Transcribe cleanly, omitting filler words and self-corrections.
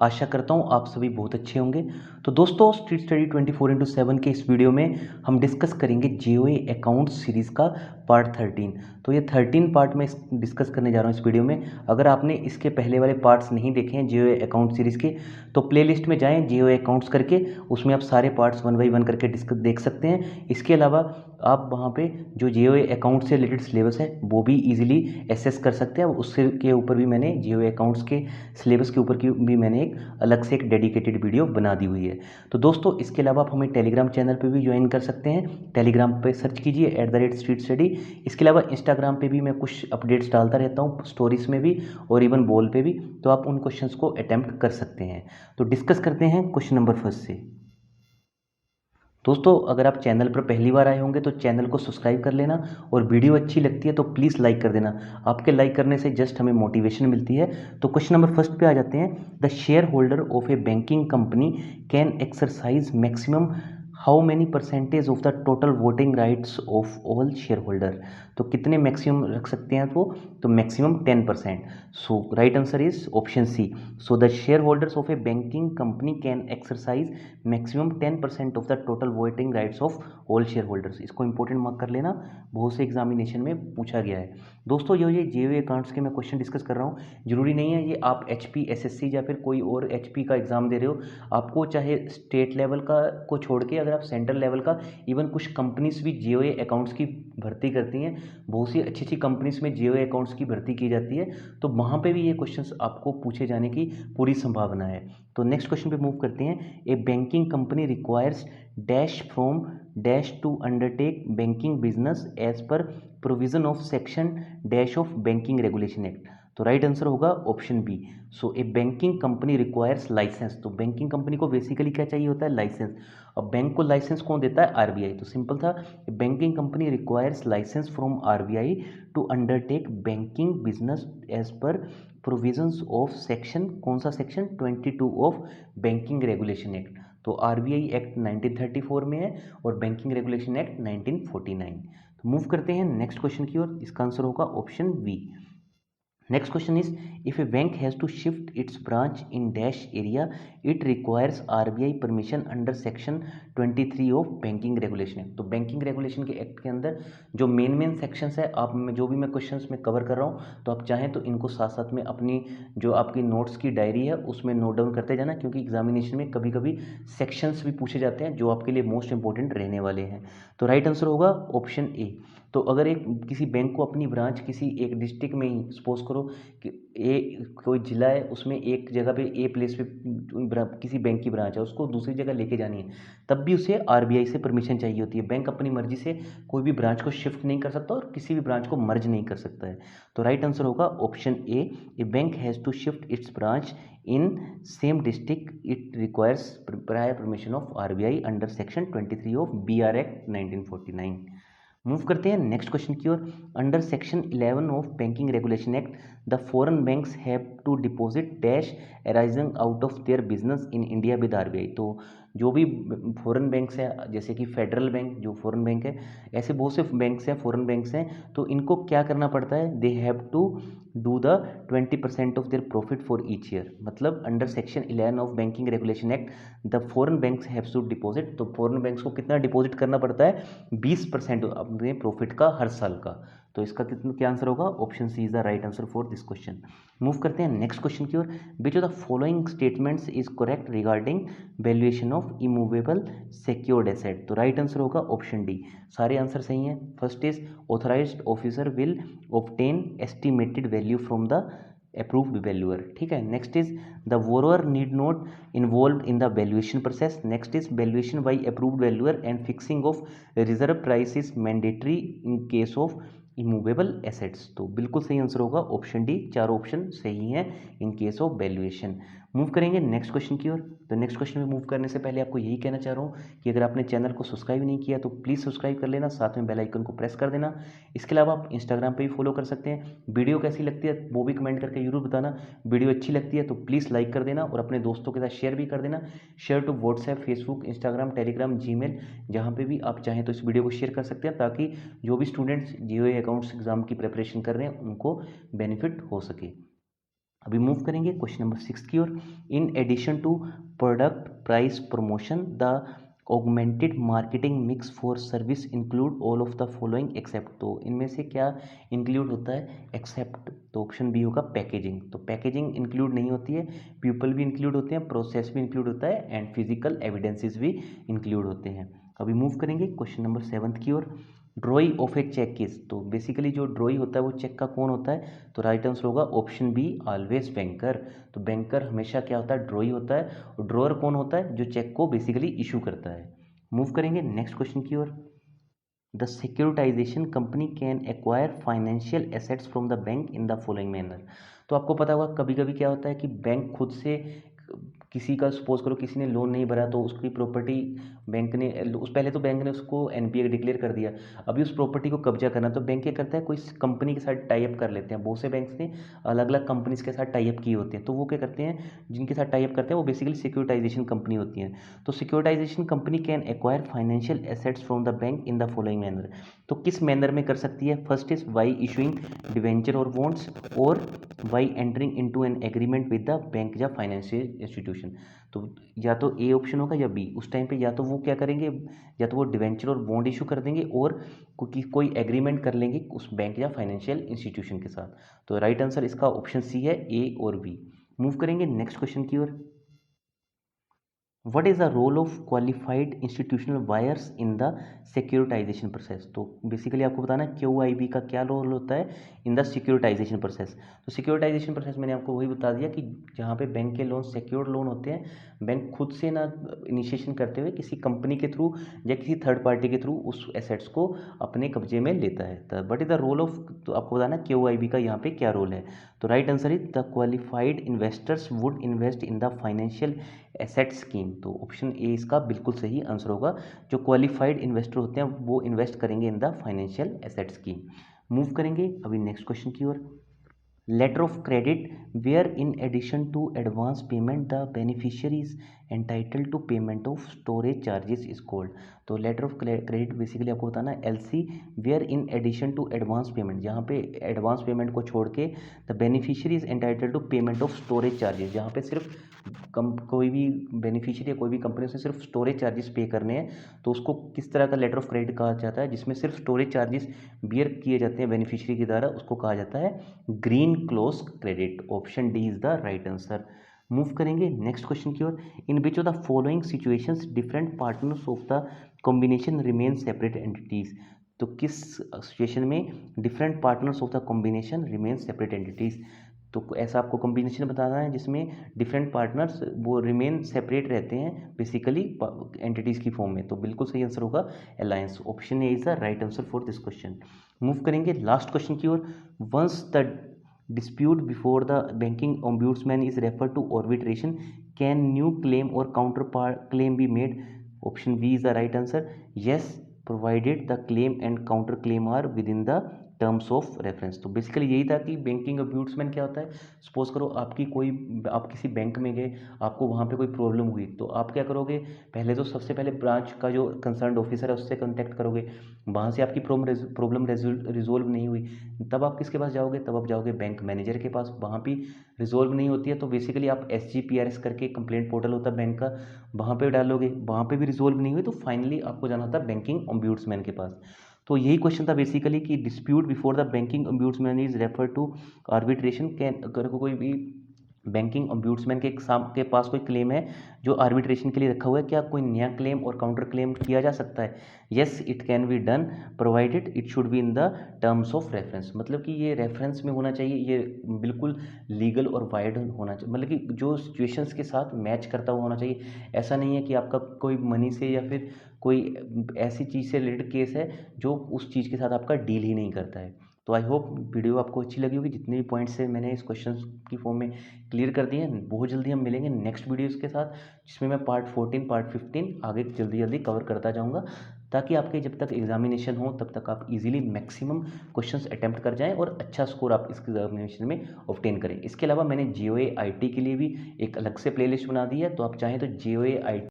आशा करता हूँ आप सभी बहुत अच्छे होंगे। तो दोस्तों, स्ट्रीट स्टडी 24/7 के इस वीडियो में हम डिस्कस करेंगे जीओए अकाउंट्स सीरीज़ का पार्ट 13। तो ये 13 पार्ट में डिस्कस करने जा रहा हूँ इस वीडियो में। अगर आपने इसके पहले वाले पार्ट्स नहीं देखे हैं जीओए अकाउंट सीरीज़ के, तो प्लेलिस्ट में जाएँ जीओए अकाउंट्स करके, उसमें आप सारे पार्ट्स 1 बाई 1 करके देख सकते हैं। इसके अलावा आप वहाँ पे जो जीओए अकाउंट से रिलेटेड सिलेबस है वो भी इजीली एसेस कर सकते हैं। उससे के ऊपर भी मैंने जीओए अकाउंट्स के सिलेबस के ऊपर की भी मैंने एक अलग से एक डेडिकेटेड वीडियो बना दी हुई है। तो दोस्तों, इसके अलावा आप हमें टेलीग्राम चैनल पे भी ज्वाइन कर सकते हैं। टेलीग्राम पे सर्च कीजिए @street study। इसके अलावा इंस्टाग्राम पे भी मैं कुछ अपडेट्स डालता रहता हूँ, स्टोरीज में भी और इवन वॉल पे भी, तो आप उन क्वेश्चंस को अटेम्प्ट कर सकते हैं। तो डिस्कस करते हैं क्वेश्चन नंबर फर्स्ट से। दोस्तों, अगर आप चैनल पर पहली बार आए होंगे तो चैनल को सब्सक्राइब कर लेना, और वीडियो अच्छी लगती है तो प्लीज़ लाइक कर देना। आपके लाइक करने से जस्ट हमें मोटिवेशन मिलती है। तो क्वेश्चन नंबर फर्स्ट पे आ जाते हैं। The share holder of a banking company can exercise maximum how many percentage of the total voting rights of all share holder. तो कितने मैक्सिमम रख सकते हैं वो? तो maximum 10%। So right answer is option C. So the share holders of a banking company can exercise maximum 10% of the total voting rights of all share holders. इसको important mark कर लेना, बहुत से एग्जामिनेशन में पूछा गया है। दोस्तों, ये जीओए अकाउंट्स के मैं क्वेश्चन डिस्कस कर रहा हूँ, जरूरी नहीं है ये आप एचपी एसएससी या फिर कोई और एचपी का एग्जाम दे रहे हो। आपको चाहे स्टेट लेवल का को छोड़ के अगर आप सेंट्रल लेवल का, इवन कुछ कंपनीज भी जीओए अकाउंट्स की भर्ती करती हैं, बहुत सी अच्छी अच्छी कंपनीज में जीओए अकाउंट्स की भर्ती की जाती है, तो वहाँ पे भी ये क्वेश्चंस आपको पूछे जाने की पूरी संभावना है। तो नेक्स्ट क्वेश्चन पे मूव करते हैं। A banking company requires dash from dash to undertake banking business as per provision of section dash of banking regulation act. तो राइट आंसर होगा option B. So a banking company requires license. तो banking company को basically क्या चाहिए होता है? Licence. अब bank को लाइसेंस कौन देता है? आरबीआई। तो सिंपल था, banking company requires licence from RBI to undertake banking business as per provisions of section, कौन सा section? 22 of banking regulation act. तो आरबीआई एक्ट 1934 में है और बैंकिंग रेगुलेशन एक्ट 1949। तो मूव करते हैं नेक्स्ट क्वेश्चन की ओर। इसका आंसर होगा option B. Next question is, if a bank has to shift its branch in dash area, it requires RBI permission under section 23 of banking regulation Act। तो banking regulation के act के अंदर जो main sections है, आप जो भी मैं क्वेश्चंस में कवर कर रहा हूँ, तो आप चाहें तो इनको साथ साथ में अपनी जो आपकी नोट्स की डायरी है उसमें नोट डाउन करते जाना, क्योंकि एग्जामिनेशन में कभी कभी सेक्शंस भी पूछे जाते हैं जो आपके लिए मोस्ट इंपॉर्टेंट रहने वाले हैं। तो राइट आंसर होगा ऑप्शन ए। तो अगर एक किसी बैंक को अपनी ब्रांच किसी एक डिस्ट्रिक्ट में ही, सपोज करो कि ए कोई जिला है, उसमें एक जगह पे ए प्लेस पे किसी बैंक की ब्रांच है, उसको दूसरी जगह लेके जानी है, तब भी उसे आरबीआई से परमिशन चाहिए होती है। बैंक अपनी मर्जी से कोई भी ब्रांच को शिफ्ट नहीं कर सकता और किसी भी ब्रांच को मर्ज नहीं कर सकता है। तो राइट आंसर होगा option A. A bank has to shift its branch in same district, it requires prior permission of RBI under section 23 of BR act 1949। Move करते हैं नेक्स्ट क्वेश्चन की ओर। Under section 11 of banking regulation act, the foreign banks have to deposit dash arising out of their business in India with RBI. तो जो भी foreign banks हैं, जैसे कि फेडरल बैंक जो फॉरेन बैंक है, ऐसे बहुत से बैंक्स हैं, फॉरेन बैंक्स हैं, तो इनको क्या करना पड़ता है? They have to do the 20% of their profit for each year. मतलब under section 11 of banking regulation act, the foreign banks have to deposit, तो फॉरेन बैंक्स को कितना डिपॉजिट करना पड़ता है? 20% अपने प्रॉफिट का हर साल का। तो इसका कितना क्या आंसर होगा? Option C is the right answer for this question. Move करते हैं नेक्स्ट क्वेश्चन की ओर। Which of the following statements is correct regarding valuation of immovable secured asset. तो राइट आंसर होगा ऑप्शन डी। सारे आंसर सही हैं। First is authorised officer will obtain estimated value from the approved valuer. ठीक है। Next is the borrower need not involve in the valuation process. Next is valuation by approved valuer and fixing of reserve price is mandatory in case of immovable assets. तो बिल्कुल सही answer होगा option D. चारों option सही हैं इन case of valuation. Move करेंगे next question की ओर। तो नेक्स्ट क्वेश्चन में मूव करने से पहले आपको यही कहना चाह रहा हूँ कि अगर आपने चैनल को सब्सक्राइब नहीं किया तो प्लीज़ सब्सक्राइब कर लेना, साथ में बेल आइकन को प्रेस कर देना। इसके अलावा आप इंस्टाग्राम पे भी फॉलो कर सकते हैं। वीडियो कैसी लगती है वो भी कमेंट करके जरूर बताना। वीडियो अच्छी लगती है तो प्लीज़ लाइक कर देना और अपने दोस्तों के साथ शेयर भी कर देना। Share to WhatsApp, Facebook, Instagram, Telegram, Gmail, जहाँ पे भी आप चाहें तो इस वीडियो को शेयर कर सकते हैं, ताकि जो भी स्टूडेंट्स जीओए अकाउंट्स एग्जाम की प्रिपरेशन कर रहे हैं उनको बेनिफिट हो सके। अभी मूव करेंगे क्वेश्चन नंबर 6 की ओर। In addition to product price promotion the augmented marketing mix for service include all of the following except. तो इनमें से क्या इंक्लूड होता है? एक्सेप्ट, तो ऑप्शन बी होगा पैकेजिंग। तो पैकेजिंग इंक्लूड नहीं होती है, पीपल भी इंक्लूड होते हैं, प्रोसेस भी इंक्लूड होता है एंड फिजिकल एविडेंसेस भी इंक्लूड होते हैं। अभी मूव करेंगे क्वेश्चन नंबर 7 की ओर। Drawee of a cheque is, तो बेसिकली जो ड्रॉई होता है वो चेक का कौन होता है? तो राइट आंसर होगा ऑप्शन बी ऑलवेज बैंकर। तो बैंकर हमेशा क्या होता है? ड्रॉई होता है। और ड्रॉअर कौन होता है? जो चेक को बेसिकली इशू करता है। मूव करेंगे नेक्स्ट क्वेश्चन की ओर। The securitisation company can acquire financial assets from the bank in the following manner. तो आपको पता होगा कभी कभी क्या होता है कि बैंक खुद से किसी का, सपोज करो किसी ने लोन नहीं भरा तो उसकी प्रॉपर्टी बैंक ने उस पहले तो बैंक ने उसको एनपीए डिक्लेयर कर दिया, अभी उस प्रॉपर्टी को कब्जा करना, तो बैंक क्या करता है? कोई कंपनी के साथ टाई अप कर लेते हैं। बहुत से बैंक्स ने अलग अलग कंपनीज के साथ टाई अप किए होते हैं, तो वो क्या करते हैं? जिनके साथ टाई अप करते हैं वो बेसिकली सिक्योरिटाइजेशन कंपनी होती है। तो securitisation company can acquire financial assets from the bank in the following manner. तो किस मैनर में कर सकती है? First is by issuing debenture और बॉन्ड्स, और by entering into an agreement with the bank या फाइनेंशियल इंस्टीट्यूशन। तो या तो ए ऑप्शन होगा या बी। उस टाइम पे या तो वो क्या करेंगे, या तो वो डिवेंचर और बॉन्ड इशू कर देंगे और कोई एग्रीमेंट कर लेंगे उस बैंक या फाइनेंशियल इंस्टीट्यूशन के साथ। तो राइट आंसर इसका ऑप्शन सी है, ए और बी। मूव करेंगे नेक्स्ट क्वेश्चन की ओर। What is the role of qualified institutional buyers in the securitisation process. तो बेसिकली आपको बताना है क्यूआईबी का क्या रोल होता है इन द सिक्योरिटाइजेशन प्रोसेस। तो सिक्योरिटाइजेशन प्रोसेस मैंने आपको वही बता दिया कि जहाँ पे बैंक के लोन सिक्योर्ड लोन होते हैं, बैंक खुद से ना इनिशिएशन करते हुए किसी कंपनी के थ्रू या किसी थर्ड पार्टी के थ्रू उस एसेट्स को अपने कब्जे में लेता है। तो what is the role of, तो आपको बताना क्यूआईबी का यहाँ पे क्या रोल है। तो right answer is the qualified investors would invest in the financial asset scheme. तो ऑप्शन ए इसका बिल्कुल सही आंसर होगा। जो क्वालिफाइड इन्वेस्टर होते हैं वो इन्वेस्ट करेंगे in the financial asset scheme. Move करेंगे अभी नेक्स्ट क्वेश्चन की ओर। Letter of credit where in addition to advance payment the beneficiary is entitled to payment of storage charges is called. तो letter of credit basically आपको बताना है LC where in addition to advance payment, जहाँ पे advance payment को छोड़ के the beneficiary is entitled to payment of storage charges, जहाँ पे सिर्फ कोई भी बेनिफिशियरी या कोई भी कंपनी से सिर्फ स्टोरेज चार्जेस पे करने हैं, तो उसको किस तरह का लेटर ऑफ क्रेडिट कहा जाता है? जिसमें सिर्फ स्टोरेज चार्जेस बियर किए जाते हैं बेनिफिशियरी के द्वारा, उसको कहा जाता है green clause credit. Option D is the right answer. Move करेंगे नेक्स्ट क्वेश्चन की ओर। In which of the following situations different partners of the combination remain separate entities. तो किस सिचुएशन में different partners of the combination remain separate entities. तो ऐसा आपको combination बताना है जिसमें डिफरेंट पार्टनर्स वो रिमेन सेपरेट रहते हैं बेसिकली एंटिटीज़ की फॉर्म में। तो बिल्कुल सही आंसर होगा alliance. Option A is the right answer for this question. Move करेंगे लास्ट क्वेश्चन की ओर। Once the dispute before the banking ombudsman is referred to arbitration, can new claim or counter claim be made? Option B is the right answer. Yes, provided the claim and counter claim are within the terms of reference. तो basically यही था कि banking अब्यूट्समैन क्या होता है। Suppose करो आप किसी बैंक में गए, आपको वहाँ पे कोई प्रॉब्लम हुई, तो आप क्या करोगे? पहले तो सबसे पहले ब्रांच का जो कंसर्न ऑफिसर है उससे कांटेक्ट करोगे, वहाँ से आपकी प्रॉब्लम रिजोल्व नहीं हुई, तब आप किसके पास जाओगे? तब आप जाओगे बैंक मैनेजर के पास, वहाँ भी रिजोल्व नहीं होती है तो बेसिकली आप SGPRS करके कंप्लेंट पोर्टल होता है बैंक का, वहाँ पे डालोगे, वहाँ पे भी रिजोल्व नहीं हुई तो फाइनली आपको जाना होता है बैंकिंग ओम्ब्यूड्समैन के पास। तो यही क्वेश्चन था बेसिकली कि dispute before the banking ombudsman is refer to arbitration. Can, अगर कोई भी बैंकिंग ओम्ब्यूड्समैन के पास कोई क्लेम है जो आर्बिट्रेशन के लिए रखा हुआ है, क्या कोई नया क्लेम और काउंटर क्लेम किया जा सकता है? Yes, it can be done provided it should be in the terms of reference. मतलब कि ये रेफरेंस में होना चाहिए, ये बिल्कुल लीगल और वाइड होना चाहिए, मतलब कि जो सिचुएशंस के साथ मैच करता हुआ होना चाहिए। ऐसा नहीं है कि आपका कोई मनी से या फिर कोई ऐसी चीज़ से रिलेटेड केस है जो उस चीज़ के साथ आपका डील ही नहीं करता है। तो आई होप वीडियो आपको अच्छी लगी होगी। जितने भी पॉइंट्स है मैंने इस क्वेश्चन की फॉर्म में क्लियर कर दिए हैं। बहुत जल्दी हम मिलेंगे नेक्स्ट वीडियोस के साथ, जिसमें मैं पार्ट 14 पार्ट 15 आगे जल्दी जल्दी कवर करता जाऊंगा, ताकि आपके जब तक एग्जामिनेशन हो तब तक आप इजीली मैक्सिमम क्वेश्चंस अटेम्प्ट कर जाएं और अच्छा स्कोर आप इस एग्जामिनेशन में ऑब्टेन करें। इसके अलावा मैंने JOA IT के लिए भी एक अलग से प्लेलिस्ट बना दी है, तो आप चाहें तो JOA IT